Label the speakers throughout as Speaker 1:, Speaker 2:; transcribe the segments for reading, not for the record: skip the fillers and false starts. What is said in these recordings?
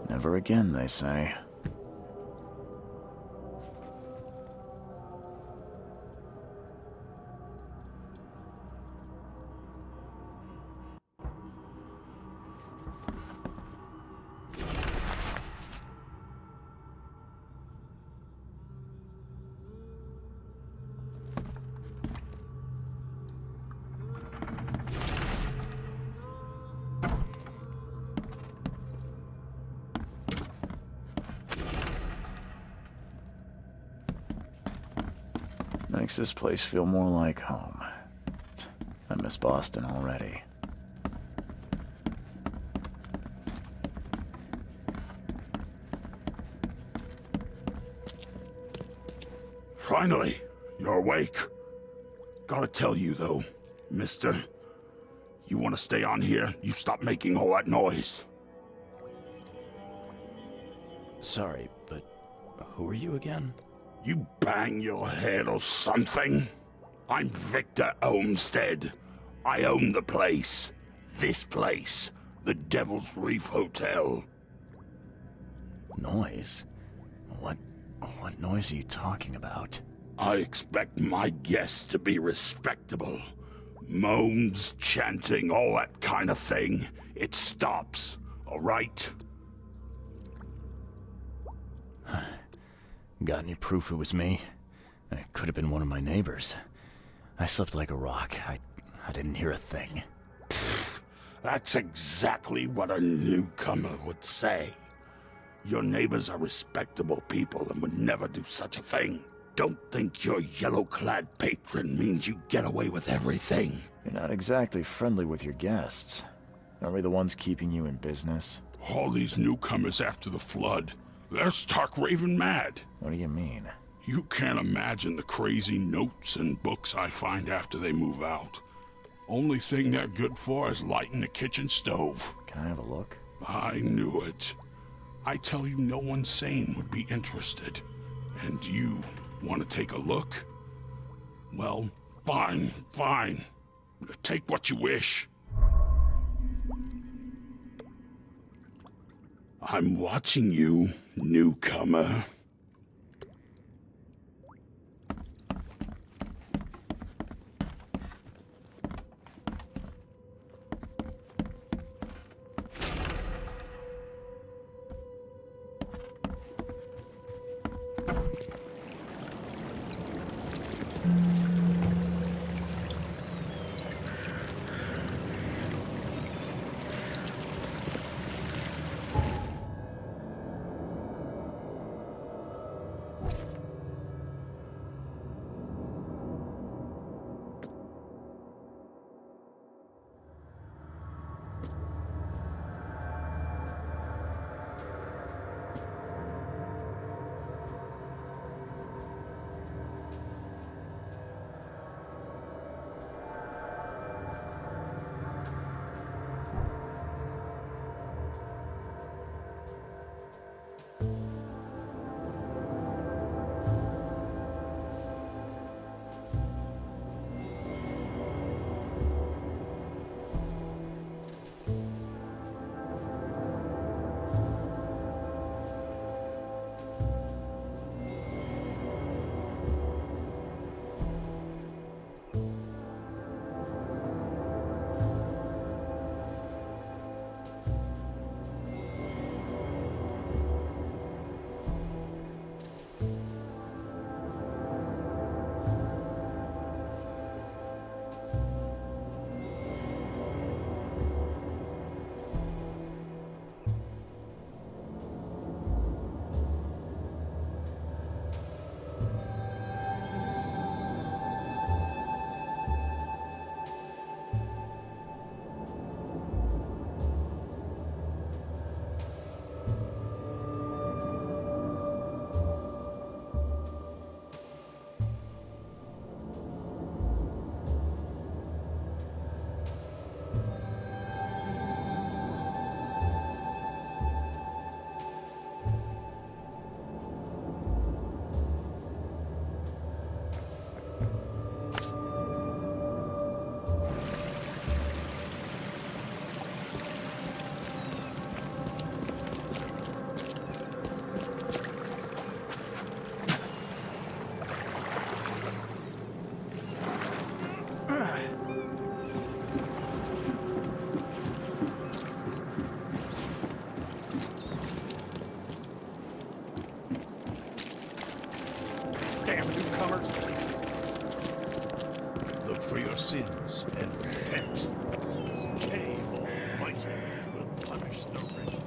Speaker 1: Never again, they say. Makes this place feel more like home. I miss Boston already.
Speaker 2: Finally, you're awake. Gotta tell you though, mister, you wanna stay on here, you stop making all that noise.
Speaker 1: Sorry, but who are you again?
Speaker 2: You bang your head or something? I'm Victor Olmsted. I own the place. This place. The Devil's Reef Hotel.
Speaker 1: Noise? What noise are you talking about?
Speaker 2: I expect my guests to be respectable. Moans, chanting, all that kind of thing. It stops, all right?
Speaker 1: Got any proof it was me? It could have been one of my neighbors. I slept like a rock. I didn't hear a thing.
Speaker 2: That's exactly what a newcomer would say. Your neighbors are respectable people and would never do such a thing. Don't think your yellow-clad patron means you get away with everything.
Speaker 1: You're not exactly friendly with your guests. Are we the ones keeping you in business?
Speaker 2: All these newcomers after the flood, they're stark raving mad.
Speaker 1: What do you mean?
Speaker 2: You can't imagine the crazy notes and books I find after they move out. Only thing they're good for is lighting the kitchen stove.
Speaker 1: Can I have a look?
Speaker 2: I knew it. I tell you, no one sane would be interested. And you want to take a look? Well, fine. Take what you wish. I'm watching you, newcomer.
Speaker 3: sins and repent. Cain Almighty will punish the wretched.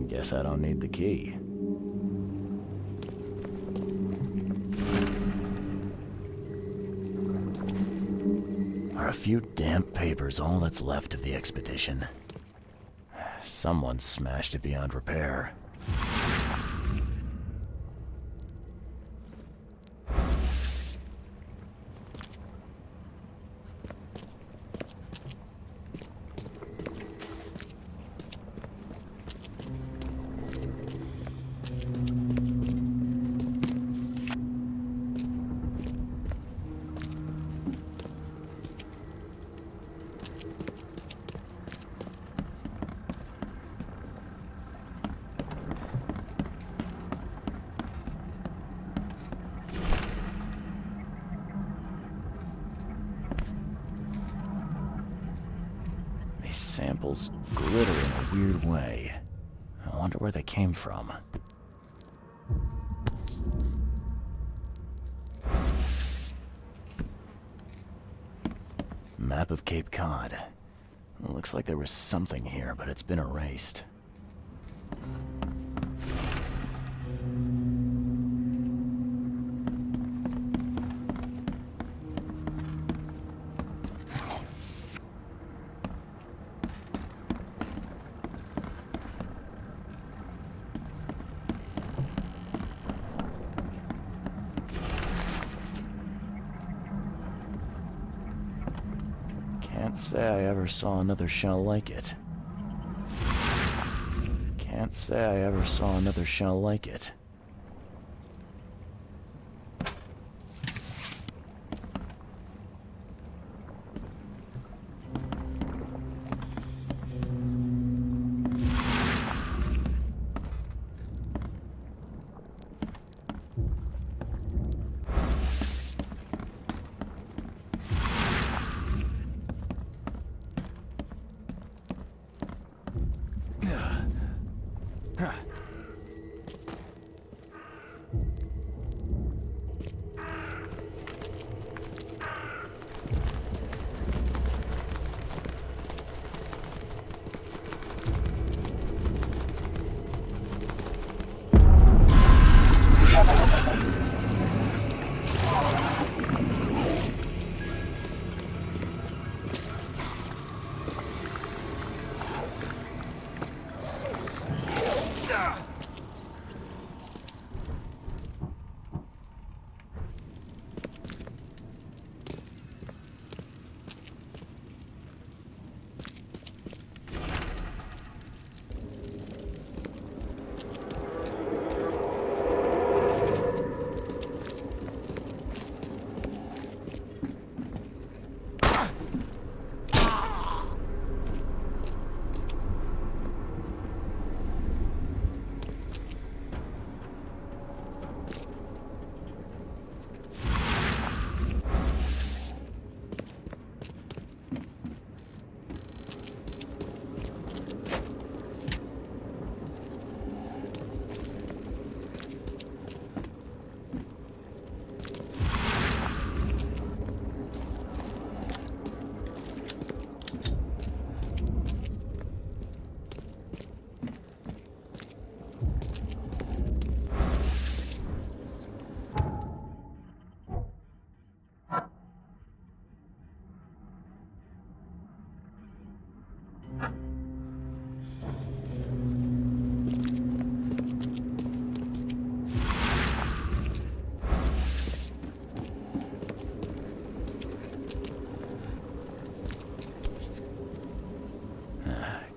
Speaker 1: Guess I don't need the key. Are a few damp papers all that's left of the expedition? Someone smashed it beyond repair. These samples glitter in a weird way. I wonder where they came from. Map of Cape Cod. It looks like there was something here, but it's been erased. Can't say I ever saw another shell like it. Can't say I ever saw another shell like it.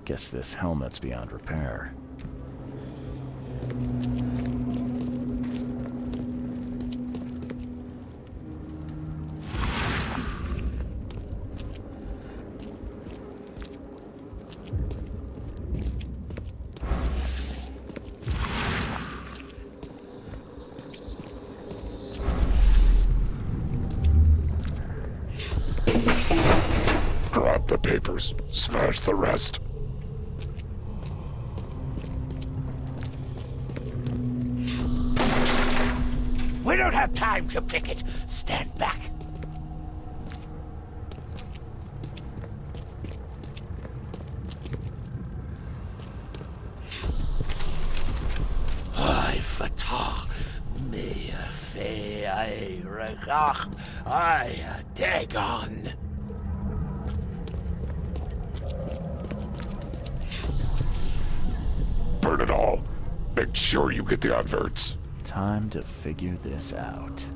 Speaker 1: Guess this helmet's beyond repair.
Speaker 2: Grab the papers, smash the rest.
Speaker 3: We don't have time to pick it. Stand back. Ay, fatah. Me fe ay regach. Ay, dagon.
Speaker 2: Burn it all. Make sure you get the adverts.
Speaker 1: Time to figure this out.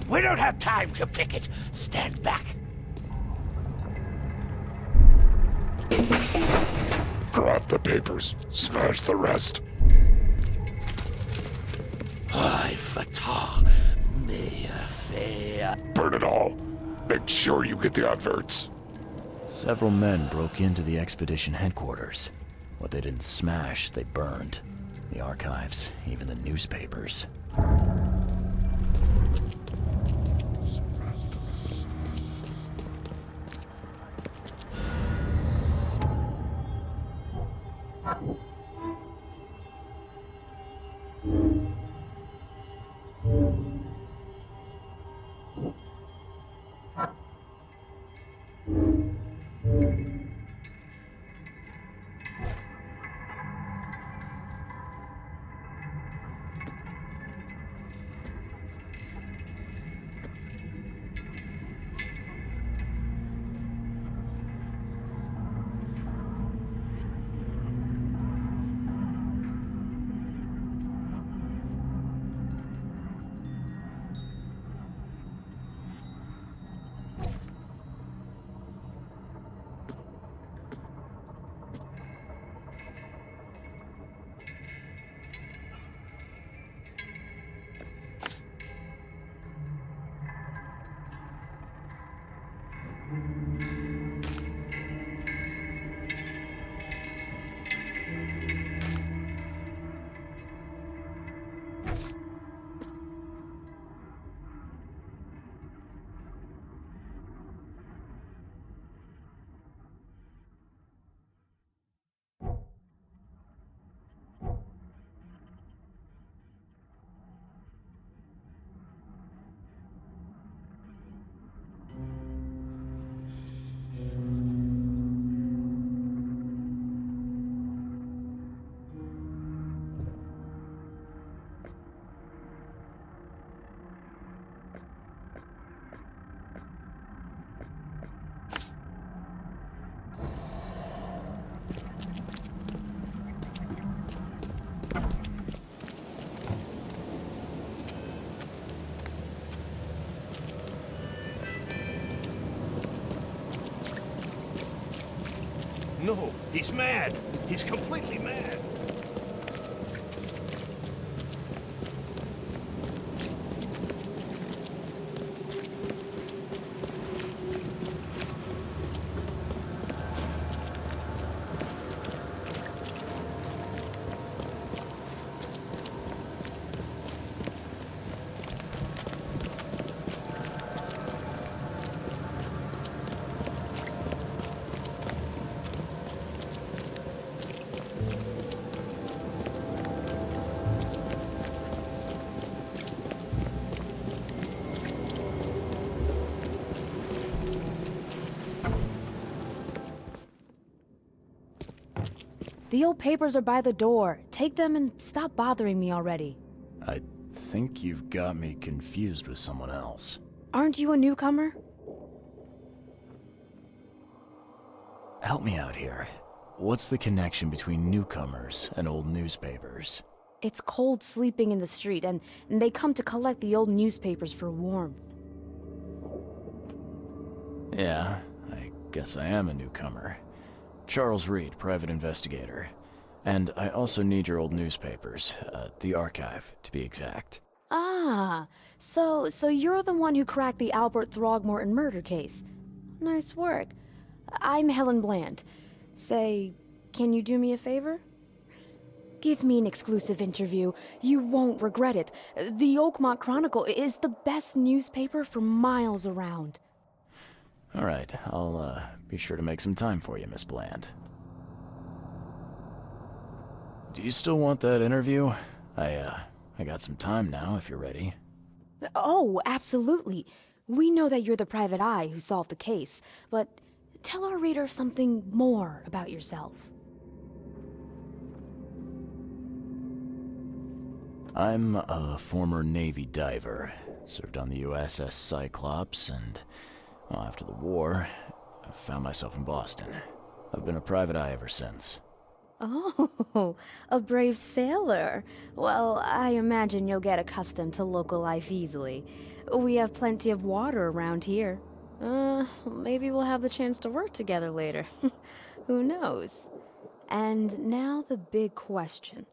Speaker 3: We don't have time to pick it. Stand back.
Speaker 2: Grab the papers, smash the rest.
Speaker 3: Ay, fatah. Me fe.
Speaker 2: Burn it all. Make sure you get the adverts.
Speaker 1: Several men broke into the expedition headquarters. What they didn't smash, they burned. The archives, even the newspapers.
Speaker 3: No, he's mad. He's completely mad.
Speaker 4: The old papers are by the door. Take them and stop bothering me already.
Speaker 1: I think you've got me confused with someone else.
Speaker 4: Aren't you a newcomer?
Speaker 1: Help me out here. What's the connection between newcomers and old newspapers?
Speaker 4: It's cold sleeping in the street, and they come to collect the old newspapers for warmth.
Speaker 1: Yeah, I guess I am a newcomer. Charles Reed, private investigator. And I also need your old newspapers, the archive, to be exact.
Speaker 4: Ah, so you're the one who cracked the Albert Throgmorton murder case. Nice work. I'm Helen Bland. Say, can you do me a favor? Give me an exclusive interview. You won't regret it. The Oakmont Chronicle is the best newspaper for miles around.
Speaker 1: All right, I'll be sure to make some time for you, Miss Bland. Do you still want that interview? I got some time now, if you're ready.
Speaker 4: Oh, absolutely. We know that you're the private eye who solved the case, but tell our reader something more about yourself.
Speaker 1: I'm a former Navy diver. Served on the USS Cyclops, and, well, after the war, I found myself in Boston. I've been a private eye ever since.
Speaker 4: Oh, a brave sailor. Well, I imagine you'll get accustomed to local life easily. We have plenty of water around here. Maybe we'll have the chance to work together later. Who knows? And now the big question.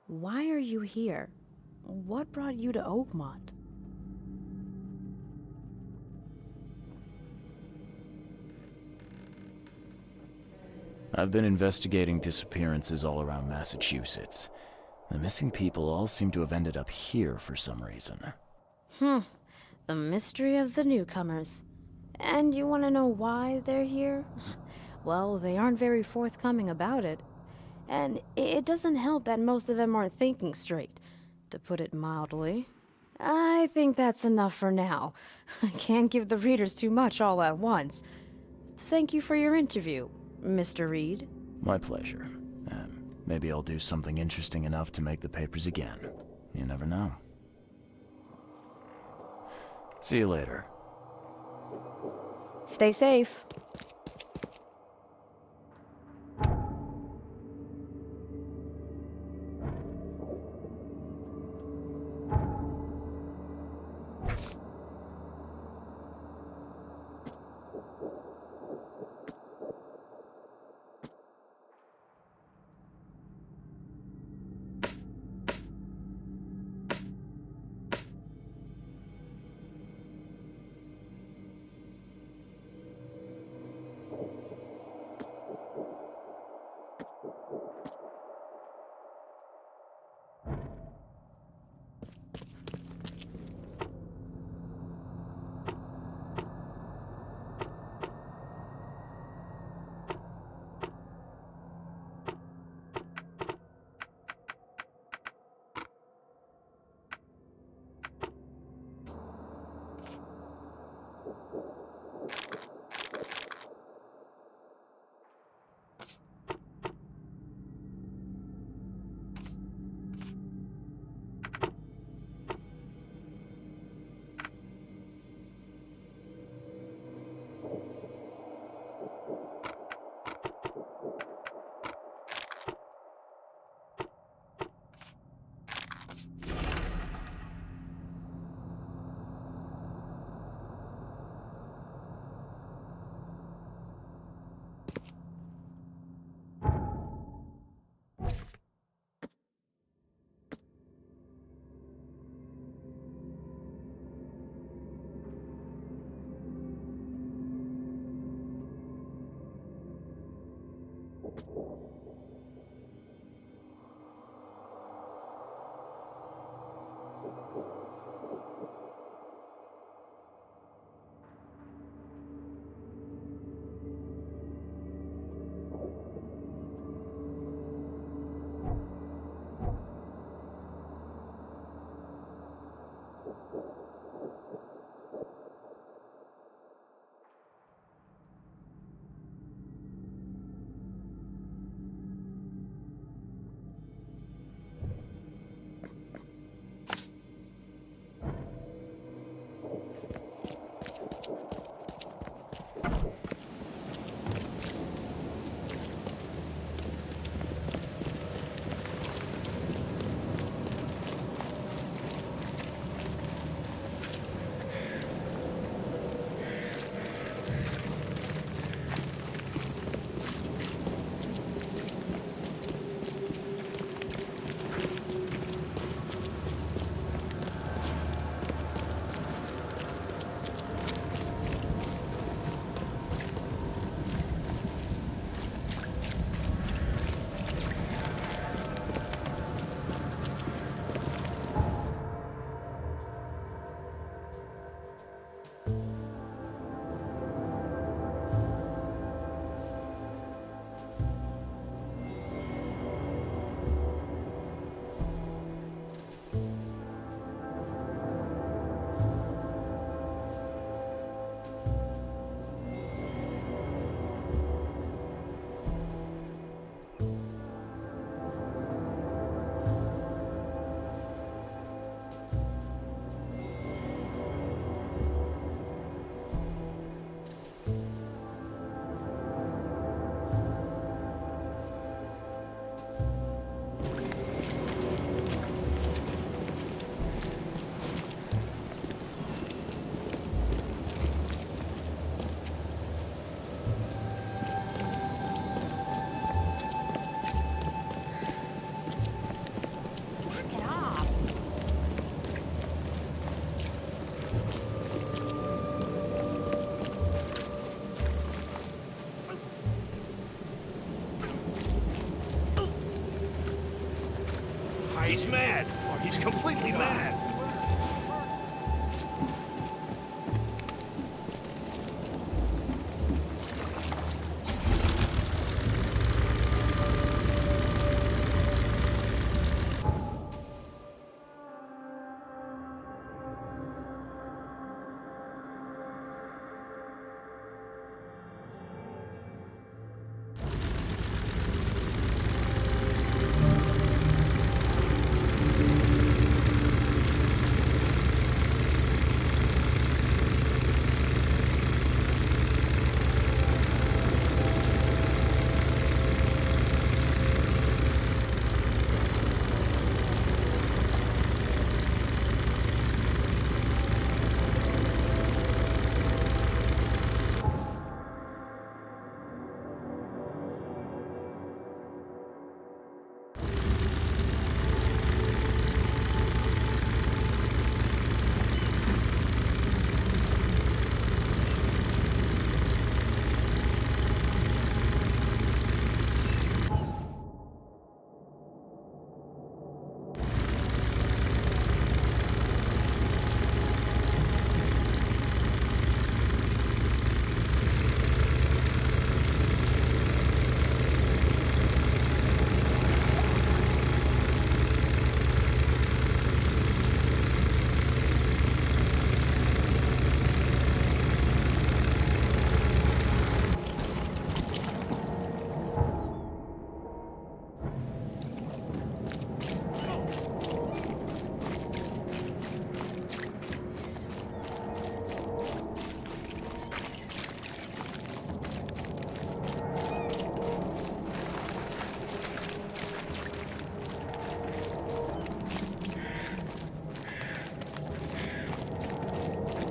Speaker 4: Why are you here? What brought you to Oakmont?
Speaker 1: I've been investigating disappearances all around Massachusetts. The missing people all seem to have ended up here for some reason.
Speaker 4: The mystery of the newcomers. And you want to know why they're here? Well, they aren't very forthcoming about it. And it doesn't help that most of them aren't thinking straight, to put it mildly. I think that's enough for now. I can't give the readers too much all at once. Thank you for your interview, Mr. Reed.
Speaker 1: My pleasure. Maybe I'll do something interesting enough to make the papers again. You never know. See you later.
Speaker 4: Stay safe.
Speaker 3: He's completely mad.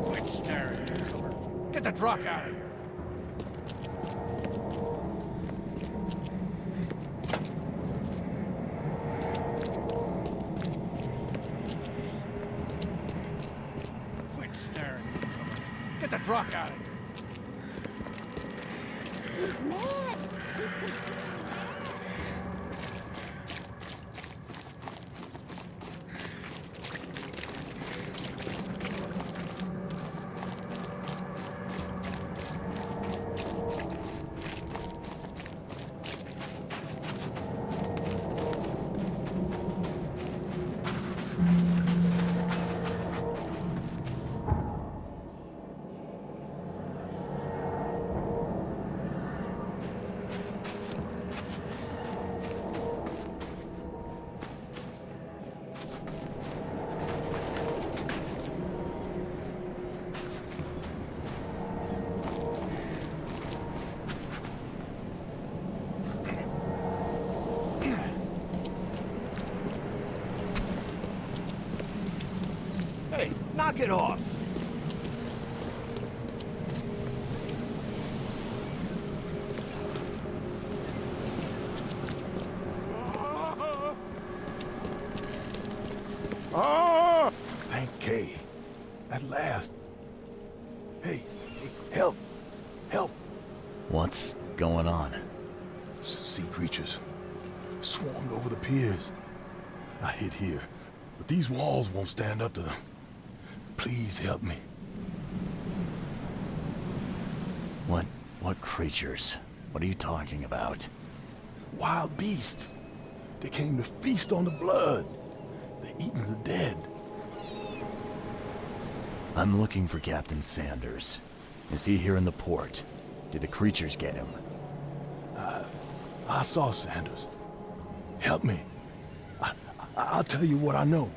Speaker 3: Quit staring, newcomer. Get the truck out of here. Quit staring, newcomer. Get the truck out of here.
Speaker 5: He's mad.
Speaker 3: Hey, knock it off.
Speaker 2: Ah! Thank Kay. At last. Hey, help. Help.
Speaker 1: What's going on?
Speaker 6: Sea creatures swarmed over the piers. I hid here, but these walls won't stand up to them. Please help me.
Speaker 1: What creatures? What are you talking about?
Speaker 6: Wild beasts. They came to feast on the blood. They're eating the dead.
Speaker 1: I'm looking for Captain Sanders. Is he here in the port? Did the creatures get him?
Speaker 6: I saw Sanders. Help me. I'll tell you what I know.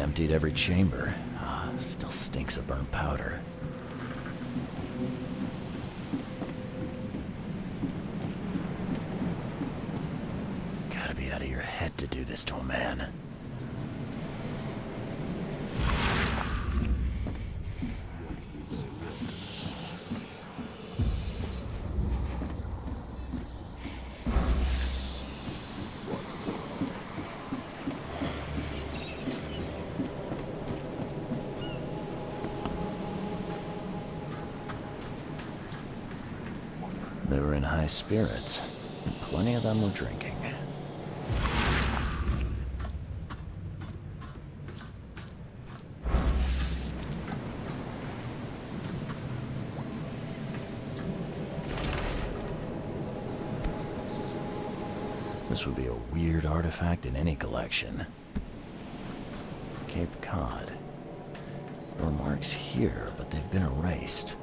Speaker 1: emptied every chamber. Still stinks of burnt powder. Gotta be out of your head to do this to a man. They were in high spirits, and plenty of them were drinking. This would be a weird artifact in any collection. Cape Cod. There were marks here, but they've been erased.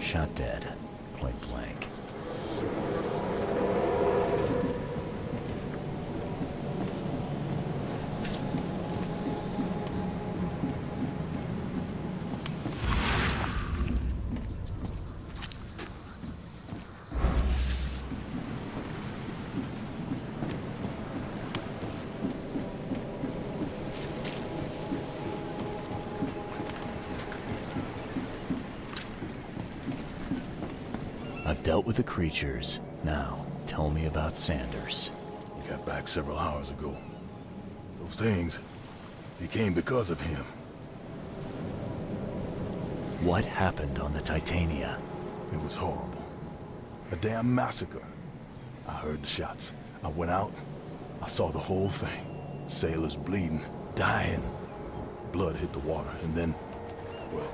Speaker 1: Shot dead, point blank. I've dealt with the creatures. Now, tell me about Sanders.
Speaker 6: He got back several hours ago. Those things, they came because of him.
Speaker 1: What happened on the Titania?
Speaker 6: It was horrible. A damn massacre. I heard the shots. I went out. I saw the whole thing. Sailors bleeding, dying. Blood hit the water, and then, well,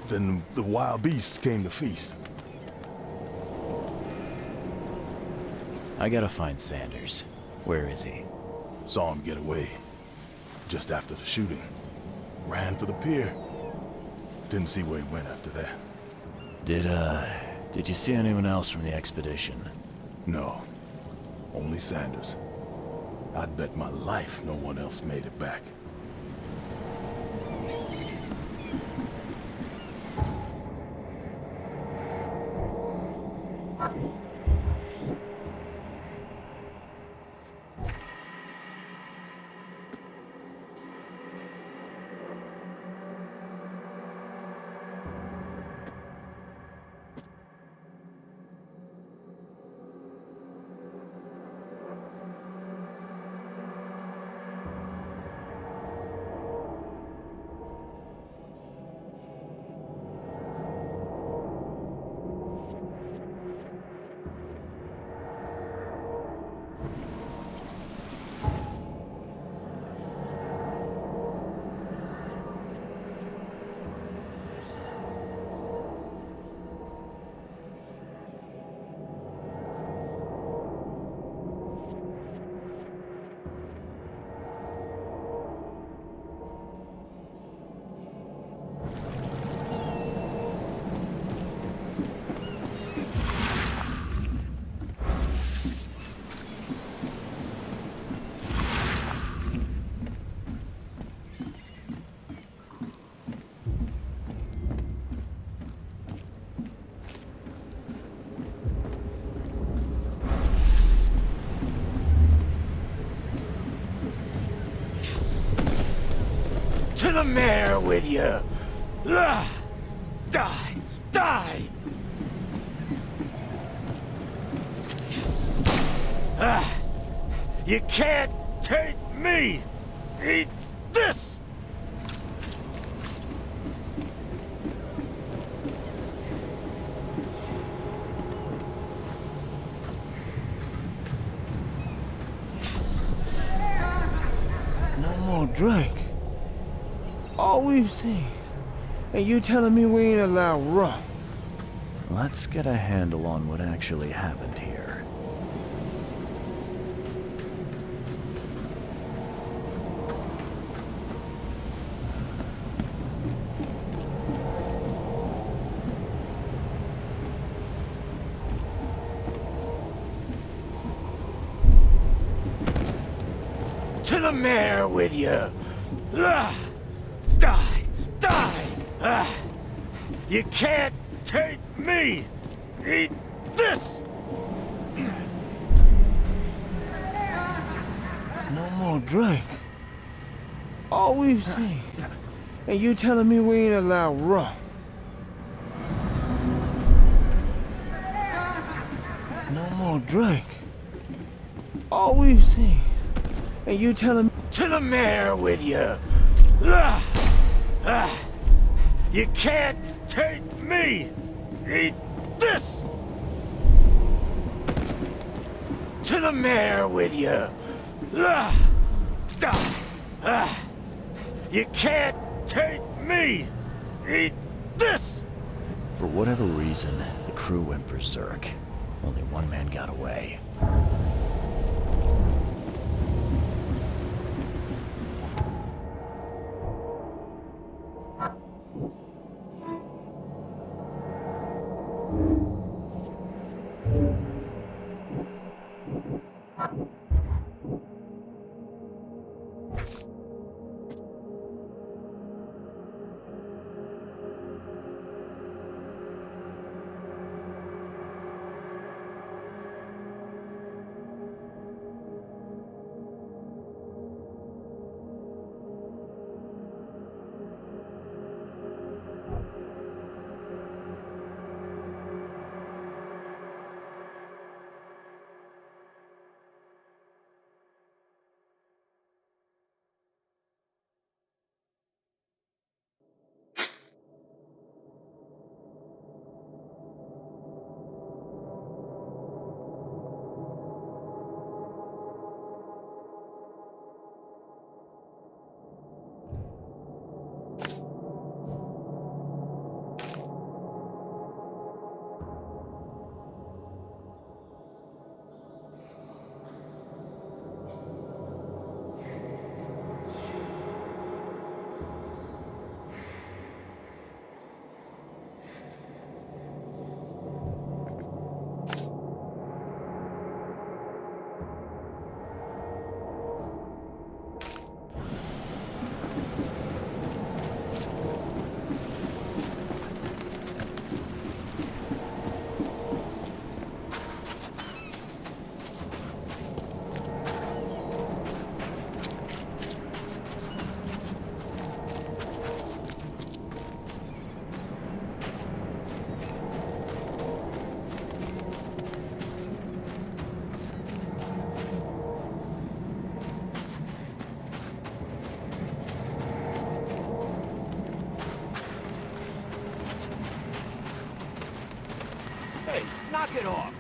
Speaker 6: then the wild beasts came to feast.
Speaker 1: I gotta find Sanders. Where is he?
Speaker 6: Saw him get away. Just after the shooting. Ran for the pier. Didn't see where he went after that.
Speaker 1: Did you see anyone else from the expedition?
Speaker 6: No. Only Sanders. I'd bet my life no one else made it back.
Speaker 2: To the mayor with you! Die! Die! You can't take me! Eat this!
Speaker 5: drink. All we've seen. And you telling me we ain't allowed rum?
Speaker 1: Let's get a handle on what actually happened here.
Speaker 5: To the mayor with you! Die! Die! You can't take me! Eat this! No more drink. All we've seen. And you telling me we ain't allowed rum? No more drink. All we've seen. And you telling me to the mayor with you. You can't take me. Eat this. To the mayor with you. You can't take me. Eat this.
Speaker 1: For whatever reason, the crew went berserk. Only one man got away.
Speaker 3: Hey, knock it off!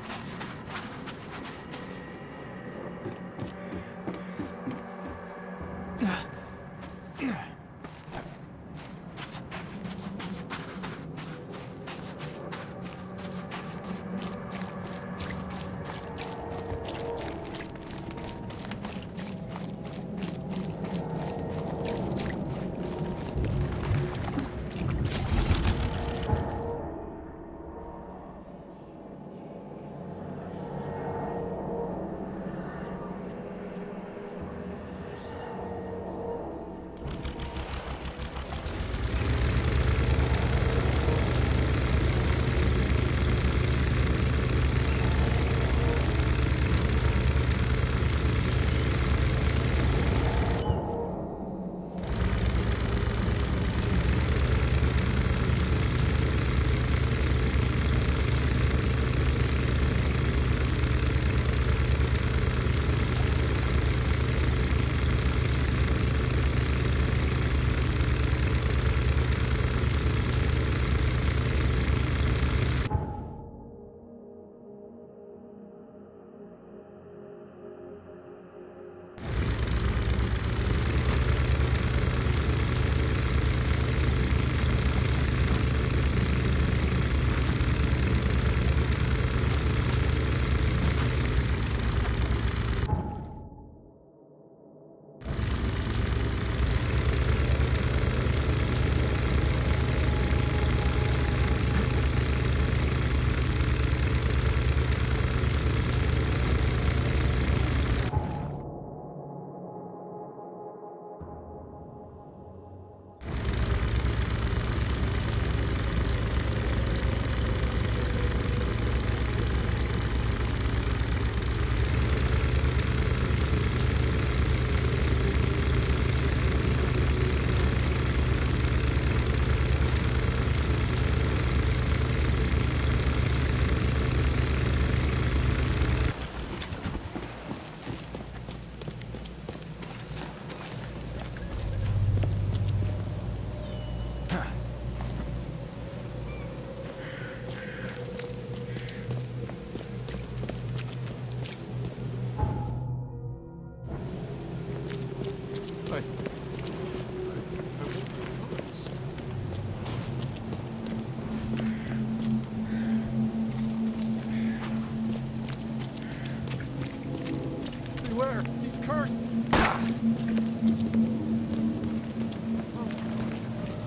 Speaker 3: Sir, he's cursed!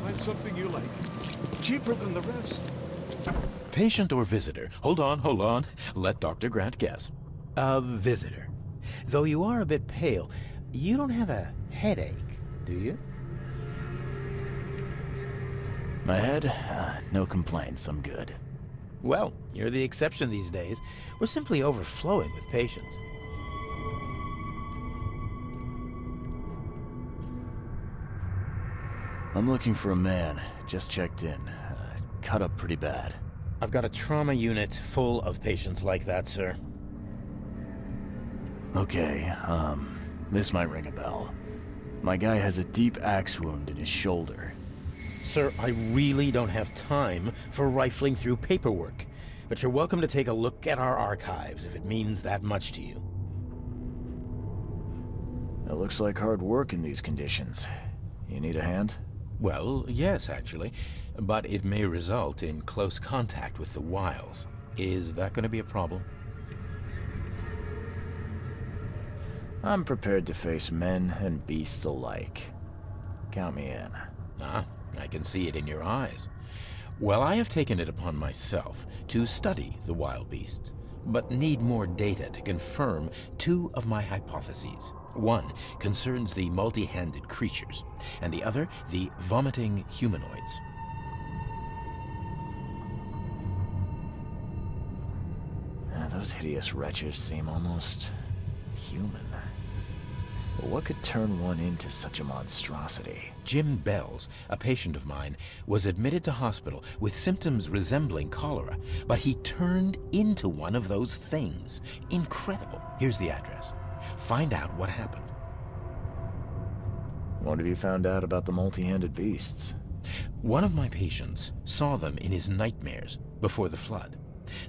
Speaker 3: Find something you like. Cheaper than the rest.
Speaker 7: Patient or visitor? Hold on. Let Dr. Grant guess. A visitor. Though you are a bit pale, you don't have a headache, do you?
Speaker 1: My head? No complaints, I'm good.
Speaker 7: Well, you're the exception these days. We're simply overflowing with patients.
Speaker 1: I'm looking for a man. Just checked in. Cut up pretty bad.
Speaker 7: I've got a trauma unit full of patients like that, sir.
Speaker 1: Okay, this might ring a bell. My guy has a deep axe wound in his shoulder.
Speaker 7: Sir, I really don't have time for rifling through paperwork, but you're welcome to take a look at our archives if it means that much to you.
Speaker 1: It looks like hard work in these conditions. You need a hand?
Speaker 7: Well, yes, actually, but it may result in close contact with the wiles. Is that going to be a problem?
Speaker 1: I'm prepared to face men and beasts alike. Count me in.
Speaker 7: Ah, I can see it in your eyes. Well, I have taken it upon myself to study the wild beasts, but need more data to confirm two of my hypotheses. One concerns the multi-handed creatures, and the other, the vomiting humanoids.
Speaker 1: Those hideous wretches seem almost human. But what could turn one into such a monstrosity?
Speaker 7: Jim Bells, a patient of mine, was admitted to hospital with symptoms resembling cholera, but he turned into one of those things. Incredible. Here's the address. Find out what happened.
Speaker 1: What have you found out about the multi-handed beasts?
Speaker 7: One of my patients saw them in his nightmares before the flood.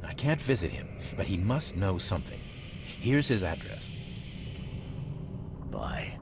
Speaker 7: I can't visit him, but he must know something. Here's his address.
Speaker 1: Bye.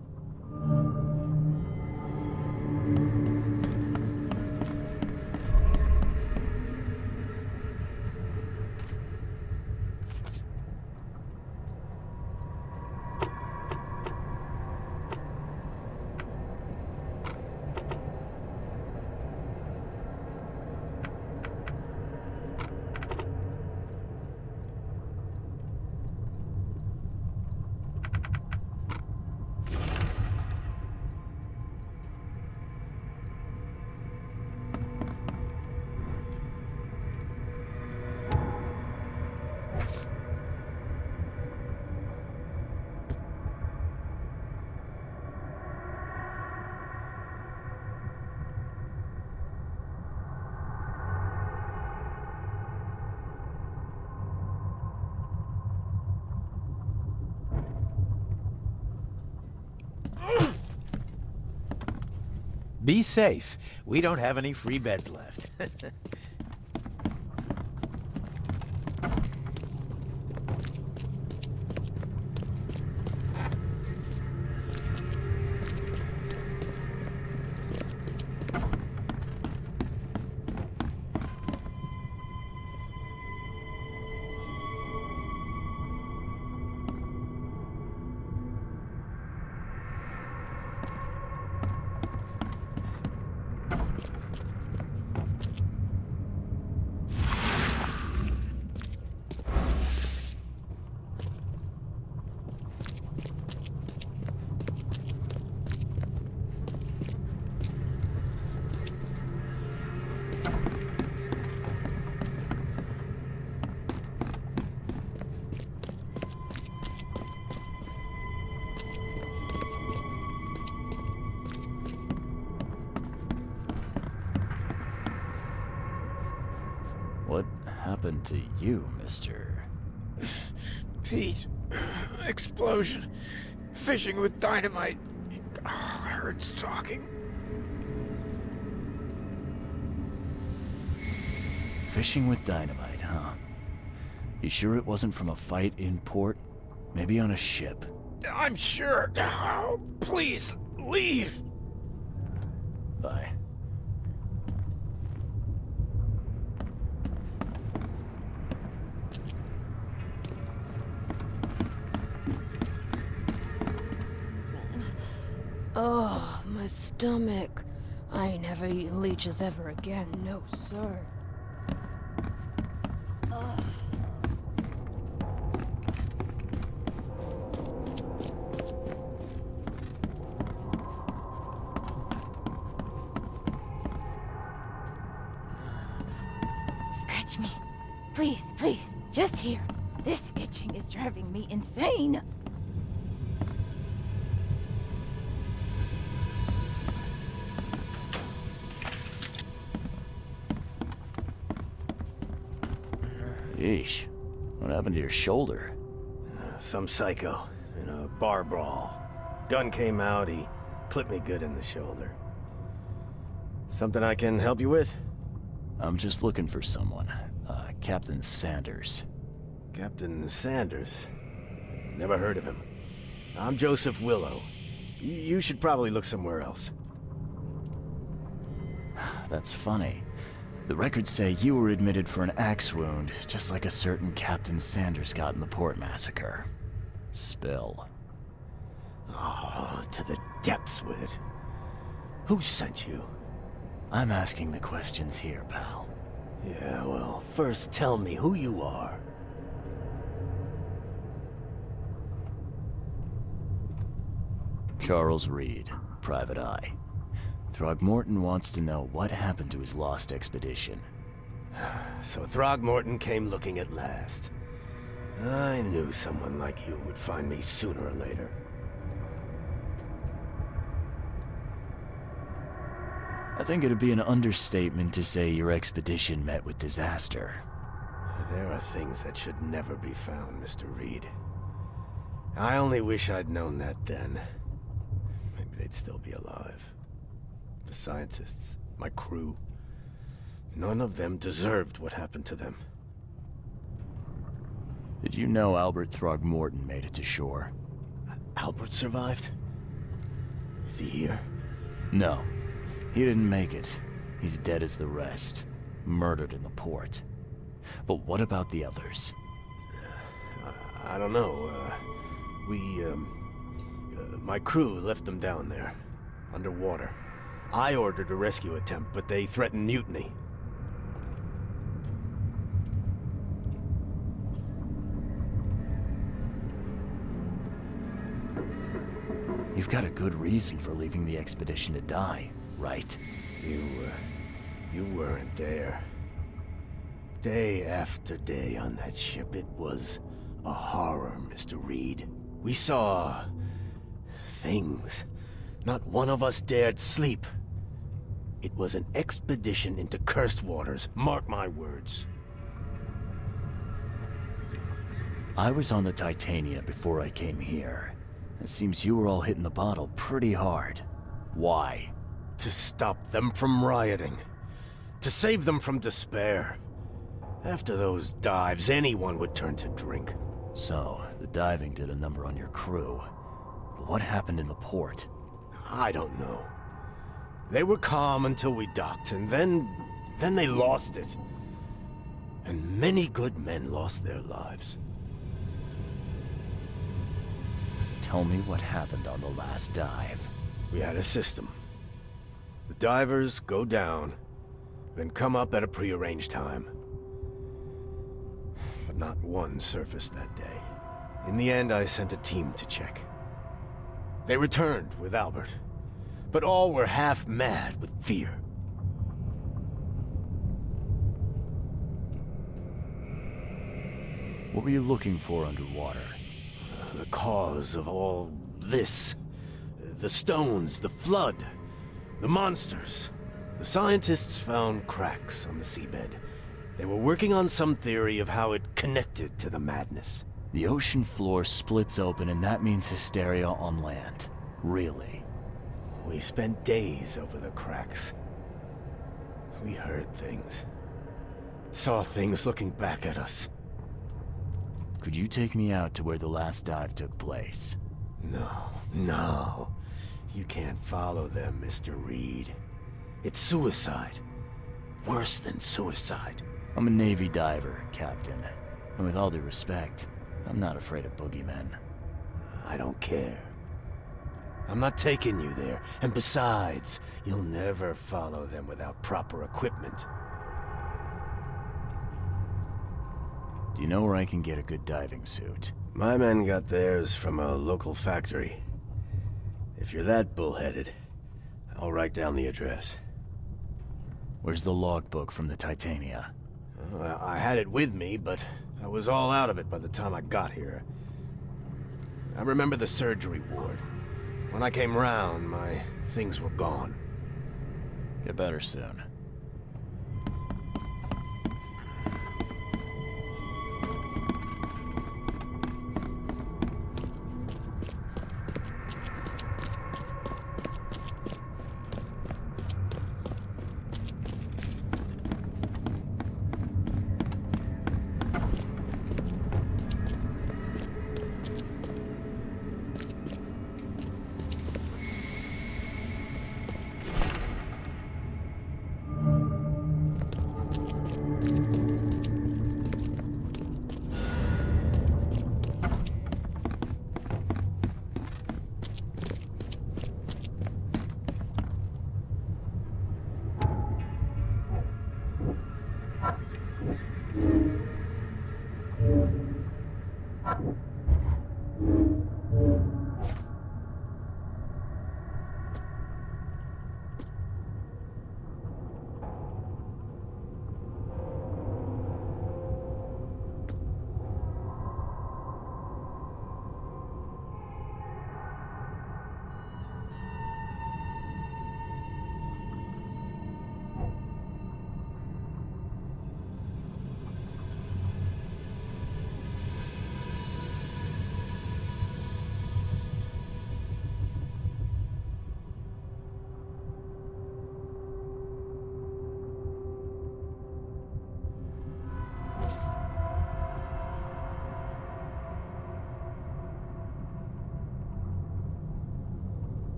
Speaker 7: Be safe. We don't have any free beds left.
Speaker 1: What happened to you, mister?
Speaker 5: Pete, explosion. Fishing with dynamite. Hurts talking.
Speaker 1: Fishing with dynamite, huh? You sure it wasn't from a fight in port? Maybe on a ship?
Speaker 5: I'm sure. Oh, please, leave.
Speaker 1: Bye.
Speaker 4: Oh, my stomach. I ain't never eaten leeches ever again, no sir.
Speaker 8: Scratch me. Please, please, just here. This itching is driving me insane.
Speaker 1: Yeesh. What happened to your shoulder?
Speaker 9: Some psycho in a bar brawl. Gun came out, he clipped me good in the shoulder. Something I can help you with?
Speaker 1: I'm just looking for someone. Captain Sanders.
Speaker 9: Captain Sanders? Never heard of him. I'm Joseph Willow. You should probably look somewhere else.
Speaker 1: That's funny. The records say you were admitted for an axe wound, just like a certain Captain Sanders got in the port massacre. Spill.
Speaker 9: Oh, to the depths with it. Who sent you?
Speaker 1: I'm asking the questions here, pal.
Speaker 9: Yeah, well, first tell me who you are.
Speaker 1: Charles Reed, Private Eye. Throgmorton wants to know what happened to his lost expedition.
Speaker 9: So Throgmorton came looking at last. I knew someone like you would find me sooner or later.
Speaker 1: I think it'd be an understatement to say your expedition met with disaster.
Speaker 9: There are things that should never be found, Mr. Reed. I only wish I'd known that then. Maybe they'd still be alive. The scientists, my crew, none of them deserved what happened to them.
Speaker 1: Did you know Albert Throgmorton made it to shore?
Speaker 9: Albert survived? Is he here?
Speaker 1: No. He didn't make it. He's dead as the rest. Murdered in the port. But what about the others?
Speaker 9: I don't know. My crew left them down there, underwater. I ordered a rescue attempt, but they threatened mutiny.
Speaker 1: You've got a good reason for leaving the expedition to die, right?
Speaker 9: You weren't there. Day after day on that ship, it was a horror, Mr. Reed. We saw things. Not one of us dared sleep. It was an expedition into cursed waters, mark my words.
Speaker 1: I was on the Titania before I came here. It seems you were all hitting the bottle pretty hard. Why?
Speaker 9: To stop them from rioting. To save them from despair. After those dives, anyone would turn to drink.
Speaker 1: So, the diving did a number on your crew. But what happened in the port?
Speaker 9: I don't know. They were calm until we docked, and then they lost it. And many good men lost their lives.
Speaker 1: Tell me what happened on the last dive.
Speaker 9: We had a system. The divers go down, then come up at a prearranged time. But not one surfaced that day. In the end, I sent a team to check. They returned with Albert, but all were half mad with fear.
Speaker 1: What were you looking for underwater?
Speaker 9: The cause of all this. The stones, the flood, the monsters. The scientists found cracks on the seabed. They were working on some theory of how it connected to the madness.
Speaker 1: The ocean floor splits open and that means hysteria on land. Really?
Speaker 9: We spent days over the cracks. We heard things. Saw things looking back at us.
Speaker 1: Could you take me out to where the last dive took place?
Speaker 9: No. You can't follow them, Mr. Reed. It's suicide. Worse than suicide.
Speaker 1: I'm a Navy diver, Captain. And with all due respect, I'm not afraid of boogeymen.
Speaker 9: I don't care. I'm not taking you there. And besides, you'll never follow them without proper equipment.
Speaker 1: Do you know where I can get a good diving suit?
Speaker 9: My men got theirs from a local factory. If you're that bullheaded, I'll write down the address.
Speaker 1: Where's the logbook from the Titania?
Speaker 9: I had it with me, but I was all out of it by the time I got here. I remember the surgery ward. When I came round, my things were gone.
Speaker 1: Get better soon.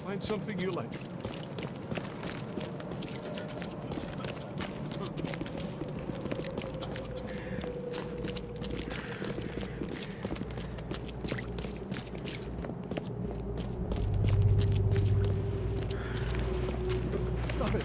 Speaker 3: Find something you like. Stop it.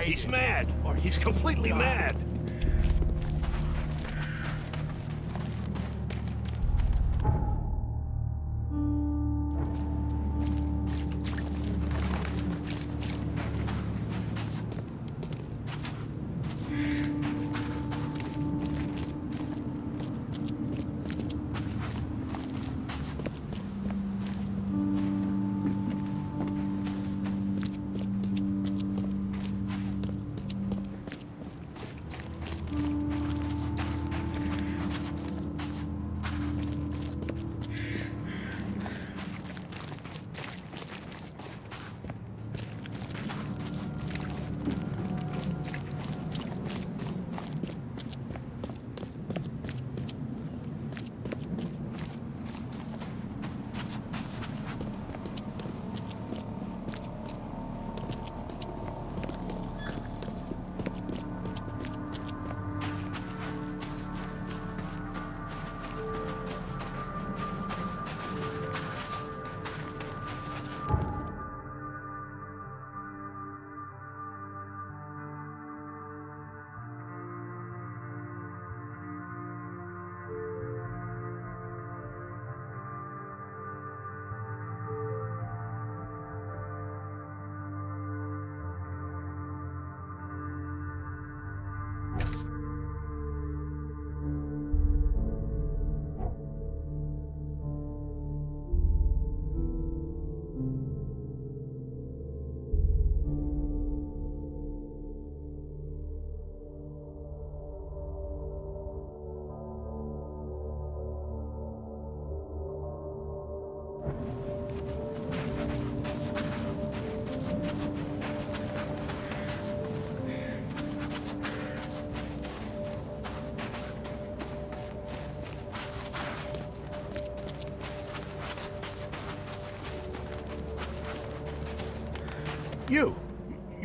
Speaker 3: quiet. He's mad, or he's completely mad.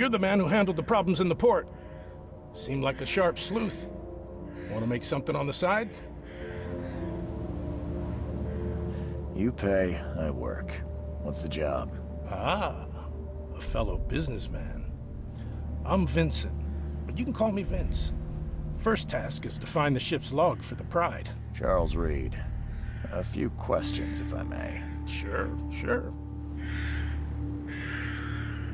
Speaker 3: You're the man who handled the problems in the port. Seemed like a sharp sleuth. Want to make something on the side?
Speaker 1: You pay, I work. What's the job?
Speaker 3: Ah, a fellow businessman. I'm Vincent, but you can call me Vince. First task is to find the ship's log for the Pride.
Speaker 1: Charles Reed. A few questions, if I may.
Speaker 3: Sure.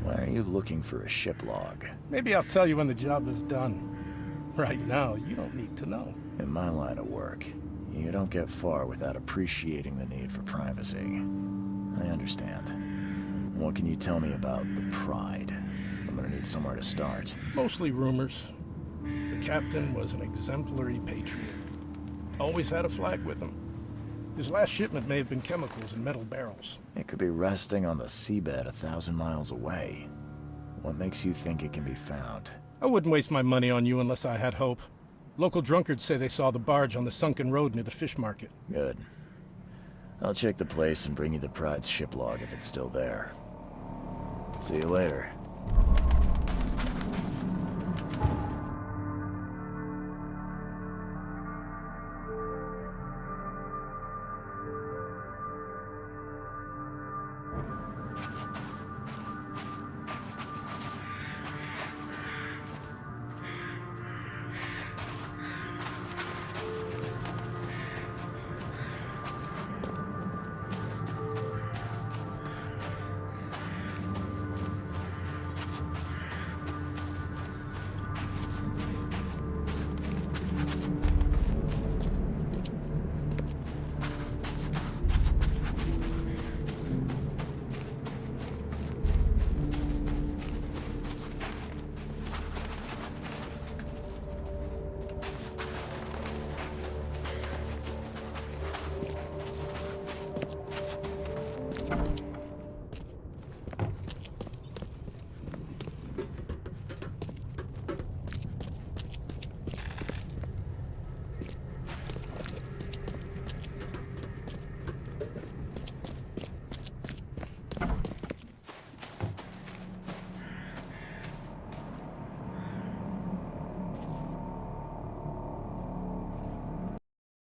Speaker 1: Why are you looking for a ship log?
Speaker 3: Maybe I'll tell you when the job is done. Right now, you don't need to know.
Speaker 1: In my line of work, you don't get far without appreciating the need for privacy. I understand. What can you tell me about the Pride? I'm gonna need somewhere to start.
Speaker 3: Mostly rumors. The captain was an exemplary patriot. Always had a flag with him. His last shipment may have been chemicals in metal barrels.
Speaker 1: It could be resting on the seabed 1,000 miles away. What makes you think it can be found?
Speaker 3: I wouldn't waste my money on you unless I had hope. Local drunkards say they saw the barge on the sunken road near the fish market.
Speaker 1: Good. I'll check the place and bring you the Pride's ship log if it's still there. See you later.